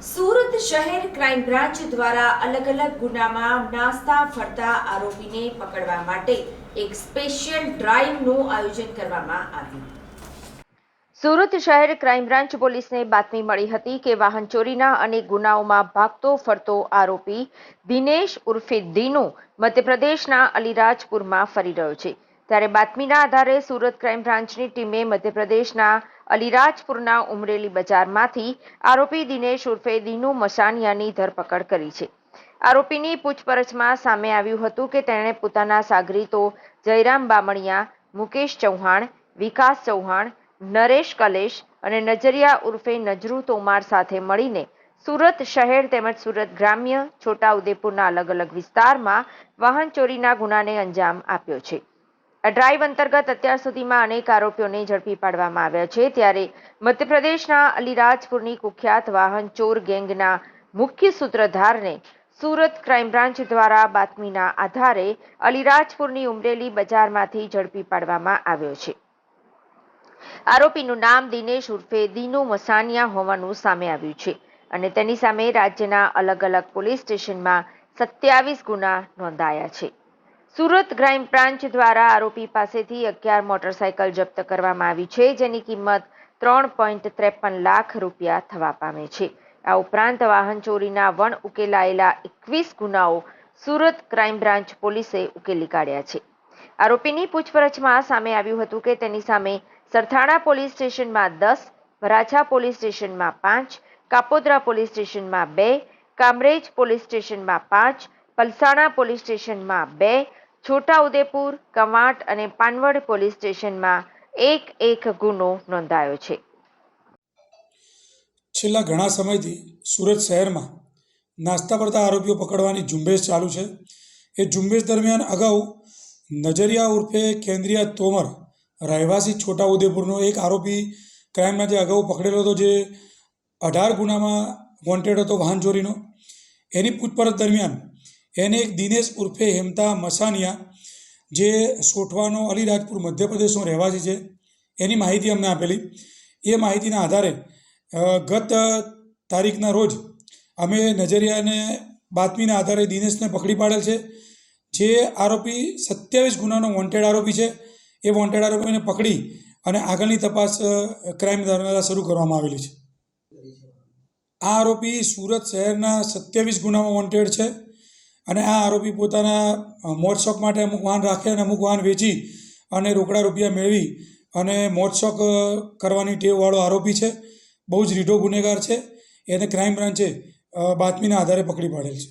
સુરત શહેર crime branch દ્વારા અલગ અલગ ગુનામાં નાસ્તા ફરતા આરોપીને પકડવા માટે એક સ્પેશિયલ ડ્રાઈવનું આયોજન કરવામાં આવ્યું। સુરત શહેર ક્રાઇમ બ્રાન્ચ પોલીસને બાતમી મળી હતી કે વાહન ચોરીના અનેક ગુનાઓમાં ભાગતો ફરતો આરોપી દિનેશ ઉર્ફે દીનુ મધ્યપ્રદેશના અલીરાજપુરમાં ફરી રહ્યો છે। ત્યારે બાતમીના આધારે સુરત ક્રાઇમ બ્રાન્ચની ટીમે મધ્યપ્રદેશના અલીરાજપુરના ઉમરેલી બજારમાંથી આરોપી દિનેશ ઉર્ફે દીનુ મસાનિયાની ધરપકડ કરી છે। આરોપીની પૂછપરછમાં સામે આવ્યું હતું કે તેણે પોતાના સાગરીતો જયરામ બામણિયા, મુકેશ ચૌહાણ, વિકાસ ચૌહાણ, નરેશ કલેશ અને નજરિયા ઉર્ફે નજરુ તોમાર સાથે મળીને સુરત શહેર તેમજ સુરત ગ્રામ્ય, છોટાઉદેપુરના અલગ અલગ વિસ્તારમાં વાહન ચોરીના ગુનાને અંજામ આપ્યો છે। આ ડ્રાઈવ અંતર્ગત અત્યાર સુધીમાં અનેક આરોપીઓને ઝડપી પાડવામાં આવ્યા છે। ત્યારે મધ્યપ્રદેશના અલીરાજપુરની કુખ્યાત વાહન ચોર ગેંગના મુખ્ય સૂત્રધારને સુરત ક્રાઇમ બ્રાન્ચ દ્વારા બાતમીના આધારે અલીરાજપુરની ઉમરેલી બજારમાંથી ઝડપી પાડવામાં આવ્યો છે। આરોપીનું નામ દિનેશ ઉર્ફે દીનુ મસાનિયા હોવાનું સામે આવ્યું છે અને તેની સામે રાજ્યના અલગ અલગ પોલીસ સ્ટેશનમાં 27 ગુના નોંધાયા છે। સુરત ક્રાઇમ બ્રાન્ચ દ્વારા આરોપી પાસેથી 11 મોટરસાયકલ જપ્ત કરવામાં આવી છે, જેની કિંમત 3.53 લાખ રૂપિયા થવા પામે છે। આ ઉપરાંત વાહન ચોરીના વણ ઉકેલાયેલા 21 ગુનાઓ સુરત ક્રાઇમ બ્રાન્ચ પોલીસે ઉકેલી કાઢ્યા છે। આરોપીની પૂછપરછમાં સામે આવ્યું હતું કે તેની સામે સરથાણા પોલીસ સ્ટેશનમાં 10, વરાછા પોલીસ સ્ટેશનમાં 5, કાપોદ્રા પોલીસ સ્ટેશનમાં 2, કામરેજ પોલીસ સ્ટેશનમાં 5, પલસાણા પોલીસ સ્ટેશનમાં 2, છોટાઉદેપુર, કવાંટ અને પાનવડ પોલીસ સ્ટેશનમાં એક ગુનો નોંધાયો છે। છેલ્લા ઘણા સમયથી સુરત શહેરમાં નાસ્તા પડતા આરોપીઓ પકડવાની ઝુંબેશ ચાલુ છે। એ ઝુંબેશ દરમિયાન અગાઉ નજરિયા ઉર્ફે કેન્દ્રીય તોમર રહેવાસી છોટાઉદેપુરનો એક આરોપી ક્રાઇમ બ્રાન્ચે અગાઉ પકડેલો હતો, જે 18 ગુનામાં વોન્ટેડ હતો વાહન ચોરીનો। એની પૂછપરછ દરમિયાન એને એક દિનેશ ઉર્ફે હેમતા મસાનિયા, જે સોઠવાનો અલીરાજપુર મધ્યપ્રદેશનો રહેવાસી છે, એની માહિતી અમને આપેલી। એ માહિતીના આધારે ગત તારીખના રોજ અમે નજરિયાને બાતમીના આધારે દિનેશને પકડી પાડેલ છે। જે આરોપી 27 ગુનાનો વોન્ટેડ આરોપી છે, એ વોન્ટેડ આરોપીને પકડી અને આગળની તપાસ ક્રાઇમ દ્વારા શરૂ કરવામાં આવેલી છે। આ આરોપી સુરત શહેરના 27 ગુનામાં વોન્ટેડ છે અને આ આરોપી પોતાના મોજશોખ માટે અમુક વાહન રાખે અને અમુક વાહન વેચી અને રોકડા રૂપિયા મેળવી અને મોજશોખ કરવાની ટેવવાળો આરોપી છે। બહુ જ રીઢો ગુનેગાર છે। એને ક્રાઇમ બ્રાન્ચે બાતમીના આધારે પકડી પાડેલ છે।